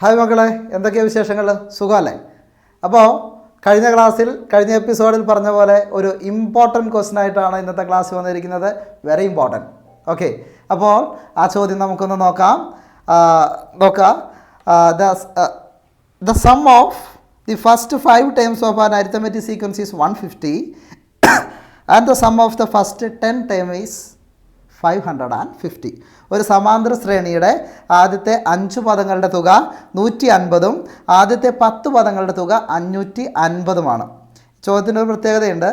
Hi മക്കളെ, എന്തൊക്കെയാണ് വിശേഷങ്ങൾ? സുഖമല്ലേ? അപ്പോൾ കഴിഞ്ഞ എപ്പിസോഡിൽ പറഞ്ഞ പോലെ ഒരു ഇമ്പോർട്ടൻറ്റ് ക്വസ്റ്റൻ ആയിട്ടാണ് ഇന്നത്തെ ക്ലാസ് വന്നിരിക്കുന്നത്. Very important. ഓക്കെ, അപ്പോൾ ആ ചോദ്യം നമുക്കൊന്ന് നോക്കാം. The sum of the first 5 terms of an arithmetic sequence is 150 and the sum of the first 10 term is 550. ഒരു സമാന്തര ശ്രേണിയുടെ ആദ്യത്തെ 5 പദങ്ങളുടെ തുക 150ഉം ആദ്യത്തെ 10 പദങ്ങളുടെ തുക 550ഉമാണ്. ചോദ്യത്തിൻ്റെ ഒരു പ്രത്യേകതയുണ്ട്.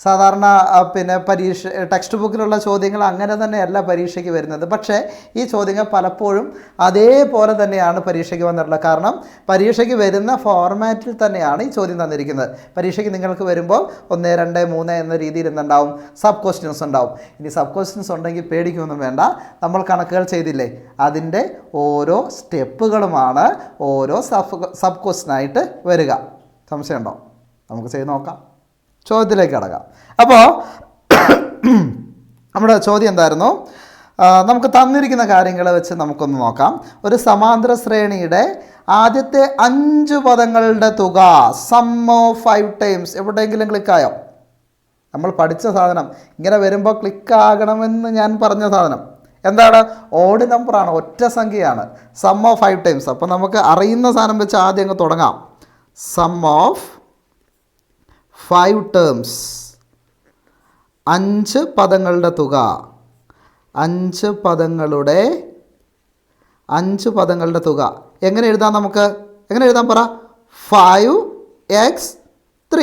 സാധാരണ ടെക്സ്റ്റ് ബുക്കിലുള്ള ചോദ്യങ്ങൾ അങ്ങനെ തന്നെയല്ല പരീക്ഷയ്ക്ക് വരുന്നത്. പക്ഷേ ഈ ചോദ്യങ്ങൾ പലപ്പോഴും അതേപോലെ തന്നെയാണ് പരീക്ഷയ്ക്ക് വന്നിട്ടുള്ളത്. കാരണം പരീക്ഷയ്ക്ക് വരുന്ന ഫോർമാറ്റിൽ തന്നെയാണ് ഈ ചോദ്യം തന്നിരിക്കുന്നത്. പരീക്ഷയ്ക്ക് നിങ്ങൾക്ക് വരുമ്പോൾ 1, 2, 3 എന്ന രീതിയിൽ എന്തുണ്ടാവും? സബ് ക്വസ്റ്റ്യൻസ് ഉണ്ടാവും. ഇനി സബ് ക്വസ്റ്റ്യൻസ് ഉണ്ടെങ്കിൽ പേടിക്കൊന്നും വേണ്ട. നമ്മൾ കണക്കുകൾ ചെയ്തില്ലേ, അതിൻ്റെ ഓരോ സ്റ്റെപ്പുകളുമാണ് ഓരോ സബ് ക്വസ്റ്റ്യനായിട്ട് വരിക. സംശയമുണ്ടോ? നമുക്ക് ചെയ്ത് നോക്കാം. ചോദ്യത്തിലേക്ക് കടക്കാം. അപ്പോൾ നമ്മുടെ ചോദ്യം എന്തായിരുന്നു? നമുക്ക് തന്നിരിക്കുന്ന കാര്യങ്ങൾ വെച്ച് നമുക്കൊന്ന് നോക്കാം. ഒരു സമാന്തര ശ്രേണിയുടെ ആദ്യത്തെ 5 പദങ്ങളുടെ തുക സം ഓഫ് 5 ടൈംസ്. എവിടെയെങ്കിലും ക്ലിക്കായോ? നമ്മൾ പഠിച്ച സാധനം ഇങ്ങനെ വരുമ്പോൾ ക്ലിക്കാകണമെന്ന് ഞാൻ പറഞ്ഞ സാധനം എന്താണ്? ഓഡ് നമ്പറാണ്, ഒറ്റ സംഖ്യയാണ്. Sum of 5 terms. അപ്പോൾ നമുക്ക് അറിയുന്ന സാധനം വെച്ച് ആദ്യം അങ്ങ് തുടങ്ങാം. സം ഓഫ് 5 ടേംസ്, 5 പദങ്ങളുടെ തുക. 5 പദങ്ങളുടെ തുക എങ്ങനെ എഴുതാം? നമുക്ക് എങ്ങനെ എഴുതാൻ പറ? 5x3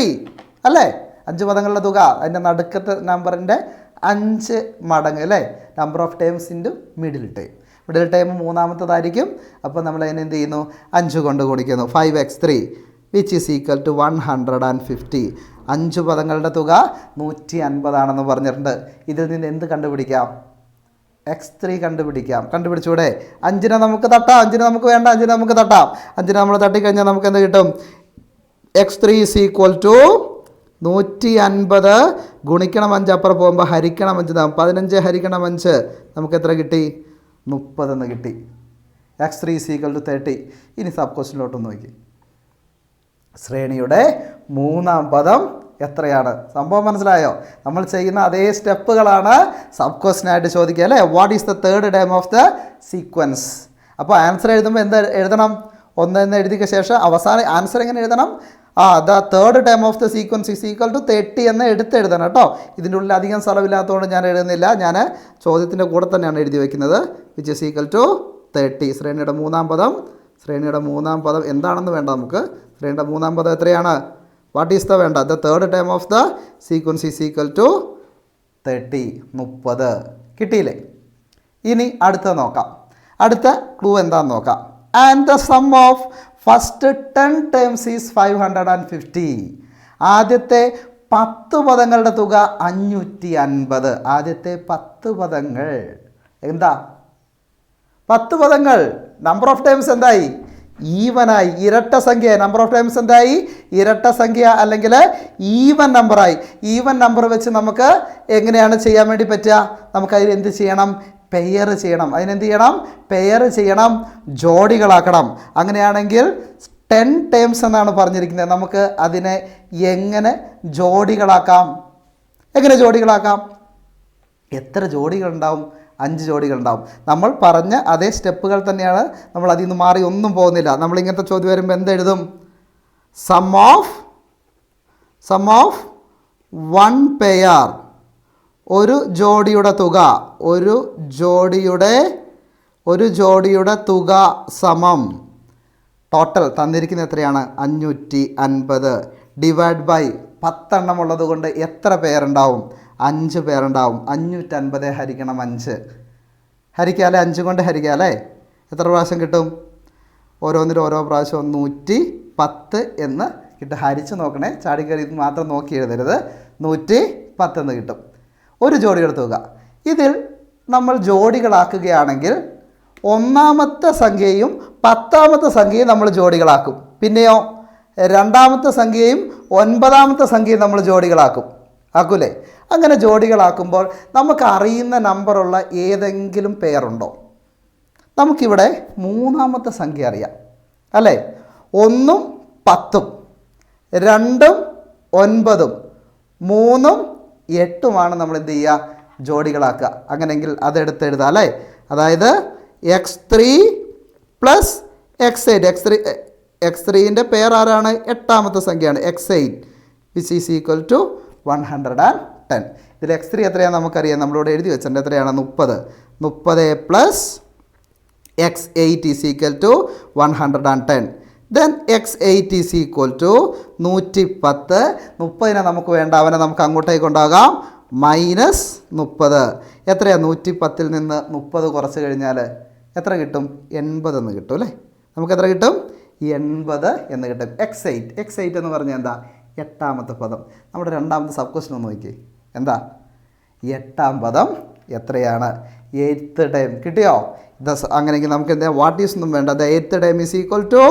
അല്ലേ? 5 പദങ്ങളുടെ തുക, അതിൻ്റെ നടുക്കത്തെ നമ്പറിൻ്റെ 5 മടങ്ങ് അല്ലേ? Number of terms into middle time. Middle time മൂന്നാമത്തതായിരിക്കും. അപ്പോൾ നമ്മൾ അതിനെ എന്ത് ചെയ്യുന്നു? 5 കൊണ്ട് ഗുണിക്കുന്നു. 5x3 which is equal to 150. 5 പദങ്ങളുടെ തുക 150 ആണെന്ന് പറഞ്ഞിട്ടുണ്ട്. ഇതിൽ നിന്ന് എന്ത് കണ്ടുപിടിക്കാം? x3 കണ്ടുപിടിക്കാം. കണ്ടുപിടിച്ചൂടെ? 5നെ നമുക്ക് തട്ടാം. 5നെ നമുക്ക് വേണ്ട. 5നെ നമുക്ക് തട്ടാം. 5നെ നമ്മൾ തട്ടിക്കഴിഞ്ഞാൽ നമുക്ക് എന്ത് കിട്ടും? x3 ഈസ് ഈക്വൽ ടു 150 ഗുണിക്കണം 5, അപ്പുറം പോകുമ്പോൾ ഹരിക്കണം 5. 15 ഹരിക്കണം 5 നമുക്ക് എത്ര കിട്ടി? 30 എന്ന് കിട്ടി. x3 is equal to 30. ഇനി സബ് ക്വസ്റ്റ്യനിലോട്ടൊന്ന് നോക്കി. ശ്രേണിയുടെ 3-ാം പദം എത്രയാണ്? സംഭവം മനസ്സിലായോ? നമ്മൾ ചെയ്യുന്ന അതേ സ്റ്റെപ്പുകളാണ് സബ് ക്വസ്റ്റ്യനായിട്ട് ചോദിക്കുക അല്ലേ? What is the third term of the sequence? അപ്പോൾ ആൻസർ എഴുതുമ്പോൾ എന്താ എഴുതണം? 1 എന്ന് എഴുതിയ ശേഷം അവസാനം ആൻസർ എങ്ങനെ എഴുതണം? The third term of the sequence is equal to 30 എന്ന് എഴുതണം കേട്ടോ. ഇതിൻ്റെ ഉള്ളിൽ അധികം സ്ഥലമില്ലാത്തതുകൊണ്ട് ഞാൻ എഴുതുന്നില്ല. ഞാൻ ചോദ്യത്തിൻ്റെ കൂടെ തന്നെയാണ് എഴുതി വയ്ക്കുന്നത്. Which is equal to 30. ശ്രേണിയുടെ 3-ാം പദം എന്താണെന്ന് വേണ്ട നമുക്ക്. ശ്രേണിയുടെ 3-ാം പദം എത്രയാണ്? വാട്ട് ഈസ് ദ വേണ്ട? The third term of the sequence is equal to 30. 30 കിട്ടിയില്ലേ? ഇനി അടുത്ത നോക്കാം. അടുത്ത ക്ലൂ എന്താണെന്ന് നോക്കാം. And the sum of first 10 terms is 550. ആദ്യത്തെ 10 പദങ്ങളുടെ തുക 550. ആദ്യത്തെ 10 പദങ്ങൾ എന്താ? 10 പദങ്ങൾ. നമ്പർ ഓഫ് ടൈംസ് എന്തായി? ഈവനായി, ഇരട്ട സംഖ്യ. നമ്പർ ഓഫ് ടൈംസ് എന്തായി? ഇരട്ട സംഖ്യ അല്ലെങ്കിൽ ഈവൻ നമ്പറായി. ഈവൻ നമ്പർ വെച്ച് നമുക്ക് എങ്ങനെയാണ് ചെയ്യാൻ വേണ്ടി പറ്റുക? നമുക്കതിൽ എന്ത് ചെയ്യണം? പെയർ ചെയ്യണം. അതിനെന്ത് ചെയ്യണം? പെയർ ചെയ്യണം, ജോഡികളാക്കണം. അങ്ങനെയാണെങ്കിൽ 10 ടേംസ് എന്നാണ് പറഞ്ഞിരിക്കുന്നത്. നമുക്ക് അതിനെ എങ്ങനെ ജോഡികളാക്കാം? എത്ര ജോഡികളുണ്ടാവും? 5 ജോഡികളുണ്ടാവും. നമ്മൾ പറഞ്ഞ അതേ സ്റ്റെപ്പുകൾ തന്നെയാണ്. നമ്മൾ അതിൽ നിന്ന് മാറി ഒന്നും പോകുന്നില്ല. നമ്മളിങ്ങനത്തെ ചോദ്യം വരുമ്പോൾ എന്തെഴുതും? സം ഓഫ് 1 പെയർ, ഒരു ജോഡിയുടെ തുക സമം ടോട്ടൽ തന്നിരിക്കുന്നത് എത്രയാണ്? 550 ഡിവൈഡ് ബൈ 10 എണ്ണം ഉള്ളത് കൊണ്ട് എത്ര പേരുണ്ടാവും? 5 പേരുണ്ടാവും. 550 ഹരിക്കണം 5. ഹരിക്കാല്ലേ? 5 കൊണ്ട് ഹരിക്കാല്ലേ? എത്ര പ്രാവശ്യം കിട്ടും? ഓരോന്നിനും ഓരോ പ്രാവശ്യം 110 എന്ന് കിട്ടും. ഹരിച്ച് നോക്കണേ, ചാടിക്കറി ഇത് മാത്രം നോക്കി എഴുതരുത്. 110 എന്ന് കിട്ടും. ഒരു ജോഡിയുടെ തുക. ഇതിൽ നമ്മൾ ജോഡികളാക്കുകയാണെങ്കിൽ 1-ാമത്തെ സംഖ്യയും 10-ാമത്തെ സംഖ്യയും നമ്മൾ ജോഡികളാക്കും. പിന്നെയോ 2-ാമത്തെ സംഖ്യയും 9-ാമത്തെ സംഖ്യയും നമ്മൾ ആക്കൂലേ? അങ്ങനെ ജോഡികളാക്കുമ്പോൾ നമുക്ക് അറിയുന്ന നമ്പറുള്ള ഏതെങ്കിലും പെയറുണ്ടോ? നമുക്കിവിടെ 3-ാമത്തെ സംഖ്യ അറിയാം. അല്ലേ? 1 10, 2 9, 3 8 നമ്മൾ എന്ത് ചെയ്യുക? ജോഡികളാക്കുക. അങ്ങനെയെങ്കിൽ അതെടുത്ത് എഴുതാം അല്ലേ? അതായത് x3 പ്ലസ് x8, x3ൻ്റെ പേർ ആരാണ്? 8ാമത്തെ സംഖ്യയാണ് x8 which is equal to 110. ഇതിൽ x3 എത്രയാണ് നമുക്കറിയാം, നമ്മളിവിടെ എഴുതി വെച്ചിട്ടുണ്ട്. എത്രയാണ്? 30. 30 plus x8 is equal to 110. Then x8 is equal to 110. 30നെ നമുക്ക് വേണ്ട, അവനെ നമുക്ക് അങ്ങോട്ടേക്ക് കൊണ്ടാകാം. -30 എത്രയാണ്? 110ൽ നിന്ന് 30 കുറച്ച് കഴിഞ്ഞാൽ എത്ര കിട്ടും? 80 എന്ന് കിട്ടും അല്ലേ? നമുക്ക് എത്ര കിട്ടും? 80 എന്ന് കിട്ടും. x8 എന്ന് പറഞ്ഞാൽ എന്താ? 8ാമത്തെ പദം. നമ്മുടെ രണ്ടാമത്തെ സബ് ക്വസ്റ്റൻ ഒന്ന് നോക്കി. എന്താ? 8ാം പദം എത്രയാണ്? 8th time. കിട്ടിയോ? അങ്ങനെയെങ്കിൽ നമുക്ക് എന്താ? വാട്ട് ഈസ് ഒന്നും വേണ്ട. 8th term is equal to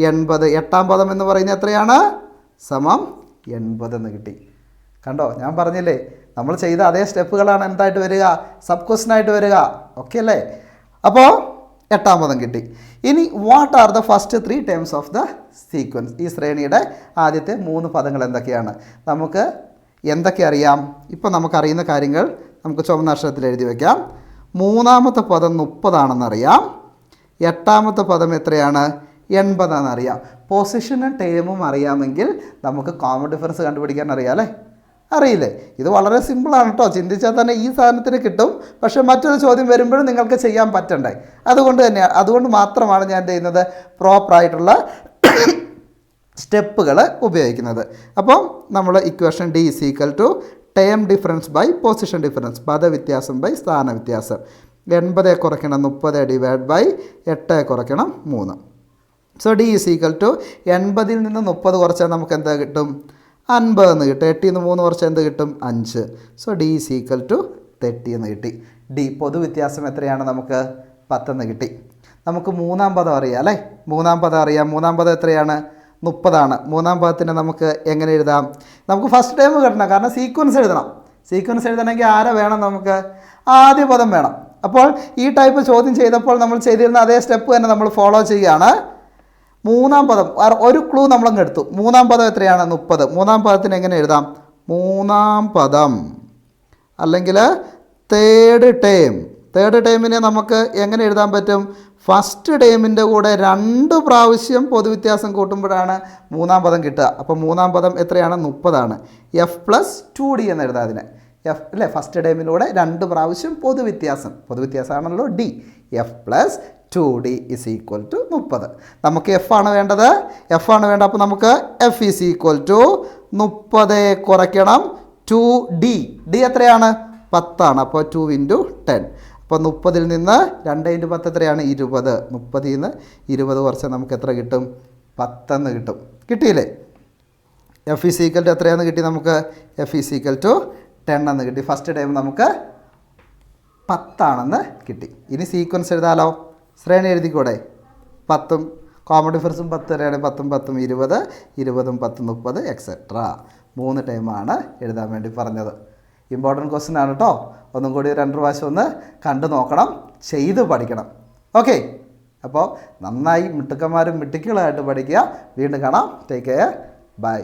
80. 8ാം പദം എന്ന് പറയുന്നത് എത്രയാണ്? സമം 80 എന്ന് കിട്ടി. കണ്ടോ? ഞാൻ പറഞ്ഞില്ലേ, നമ്മൾ ചെയ്ത അതേ സ്റ്റെപ്പുകളാണ് എന്തായിട്ട് വരിക? സബ് ക്വസ്റ്റനായിട്ട് വരിക. ഓക്കെ അല്ലേ? അപ്പോൾ 8ാം പദം കിട്ടി. ഇനി what are the first 3 terms of the sequence? ഈ ശ്രേണിയുടെ ആദ്യത്തെ 3 പദങ്ങൾ എന്തൊക്കെയാണ്? നമുക്ക് എന്തൊക്കെ അറിയാം? ഇപ്പോൾ നമുക്കറിയുന്ന കാര്യങ്ങൾ നമുക്ക് ചുവന്ന അക്ഷരത്തിൽ എഴുതി വയ്ക്കാം. 3ാമത്തെ പദം 30 ആണെന്നറിയാം. 8ാമത്തെ പദം എത്രയാണ്? 80 ആണെന്നറിയാം. പൊസിഷനും ടേമും അറിയാമെങ്കിൽ നമുക്ക് കോമൺ ഡിഫറൻസ് കണ്ടുപിടിക്കാൻ അറിയാം അല്ലേ? അറിയില്ലേ? ഇത് വളരെ സിമ്പിളാണ് കേട്ടോ. ചിന്തിച്ചാൽ തന്നെ ഈ സാധനത്തിന് കിട്ടും. പക്ഷേ മറ്റൊരു ചോദ്യം വരുമ്പോഴും നിങ്ങൾക്ക് ചെയ്യാൻ പറ്റണ്ടേ? അതുകൊണ്ട് മാത്രമാണ് ഞാൻ ചെയ്യുന്നത് പ്രോപ്പറായിട്ടുള്ള സ്റ്റെപ്പുകൾ ഉപയോഗിക്കുന്നത്. അപ്പോൾ നമ്മൾ equation D is equal to term difference by position difference, പദവ്യത്യാസം ബൈ സ്ഥാനവ്യത്യാസം. 80 കുറയ്ക്കണം 30 ഡിവൈഡ് ബൈ 8 കുറയ്ക്കണം 3. So D is equal to 80ൽ നിന്ന് 30 കുറച്ചാൽ നമുക്ക് എന്താ കിട്ടും? 50 എന്ന് കിട്ടും. 8ൽ നിന്ന് 3 കുറച്ച് എന്ത് കിട്ടും? 5. So D is equal to 30 എന്ന് കിട്ടി. D പൊതുവ്യത്യാസം എത്രയാണ്? നമുക്ക് 10 എന്ന് കിട്ടി. നമുക്ക് 3ാം പദം അറിയാം അല്ലേ? 3ാം പദം അറിയാം. 3ാം പദം എത്രയാണ്? 30 3ാം പദത്തിന് നമുക്ക് എങ്ങനെ എഴുതാം? നമുക്ക് ഫസ്റ്റ് ടൈം കിട്ടണം, കാരണം സീക്വൻസ് എഴുതണം. സീക്വൻസ് എഴുതണമെങ്കിൽ ആരെ വേണം? നമുക്ക് ആദ്യ പദം വേണം. അപ്പോൾ ഈ ടൈപ്പ് ചോദ്യം ചെയ്തപ്പോൾ നമ്മൾ ചെയ്തിരുന്ന അതേ സ്റ്റെപ്പ് തന്നെ നമ്മൾ ഫോളോ ചെയ്യുകയാണ്. 3ാം പദം ഒരു ക്ലൂ നമ്മളങ്ങ് എടുത്തു. 3ാം പദം എത്രയാണ്? 30. 3ാം പദത്തിന് എങ്ങനെ എഴുതാം? 3ാം പദം അല്ലെങ്കിൽ തേർഡ് ടേമിനെ നമുക്ക് എങ്ങനെ എഴുതാൻ പറ്റും? ഫസ്റ്റ് ടേമിൻ്റെ കൂടെ 2 പ്രാവശ്യം പൊതുവ്യത്യാസം കൂട്ടുമ്പോഴാണ് 3ാം പദം കിട്ടുക. അപ്പോൾ 3ാം പദം എത്രയാണ്? 30 F പ്ലസ് 2D എന്ന് എഴുതാം അതിനെ. എഫ് അല്ലേ? ഫസ്റ്റ് ടേമിലൂടെ 2 പ്രാവശ്യം പൊതുവ്യത്യാസമാണല്ലോ D. F plus 2D is equal to 30. നമുക്ക് എഫ് ആണ് വേണ്ടത്. അപ്പോൾ നമുക്ക് F ഈസ് ഈക്വൽ ടു 30 കുറയ്ക്കണം 2D. D എത്രയാണ്? 10 അപ്പോൾ 2 × 10. അപ്പോൾ 30ൽ നിന്ന് 2 × 10 എത്രയാണ്? 20. 30ൽ നിന്ന് 20 കുറച്ച് നമുക്ക് എത്ര കിട്ടും? 10 എന്ന് കിട്ടും. കിട്ടിയില്ലേ? F ഈസ് ഈക്വൽ ടു എത്രയാണെന്ന് കിട്ടി നമുക്ക്? F ഈസ് ഈക്വൽ ടു 10 എന്ന് കിട്ടി. ഫസ്റ്റ് ടൈം നമുക്ക് 10 ആണെന്ന് കിട്ടി. ഇനി സീക്വൻസ് എഴുതാലോ? ശ്രേണി എഴുതിക്കൂടെ? 10ഉം കോമൺ ഡിഫറൻസും 10 വരെയാണ്. 10ഉം 10ഉം 20, 20ഉം 10ഉം 30 എക്സെട്ര. 3 ടൈമാണ് എഴുതാൻ വേണ്ടി പറഞ്ഞത്. ഇമ്പോർട്ടൻറ്റ് ക്വസ്റ്റ്യൻ ആണ് കേട്ടോ. ഒന്നും കൂടി 2 പ്രാവശ്യം ഒന്ന് കണ്ടു നോക്കണം, ചെയ്ത് പഠിക്കണം. ഓക്കെ, അപ്പോൾ നന്നായി മിടുക്കന്മാരും മിടുക്കികളായിട്ട് പഠിക്കുക. വീണ്ടും കാണാം. Take care. ബൈ.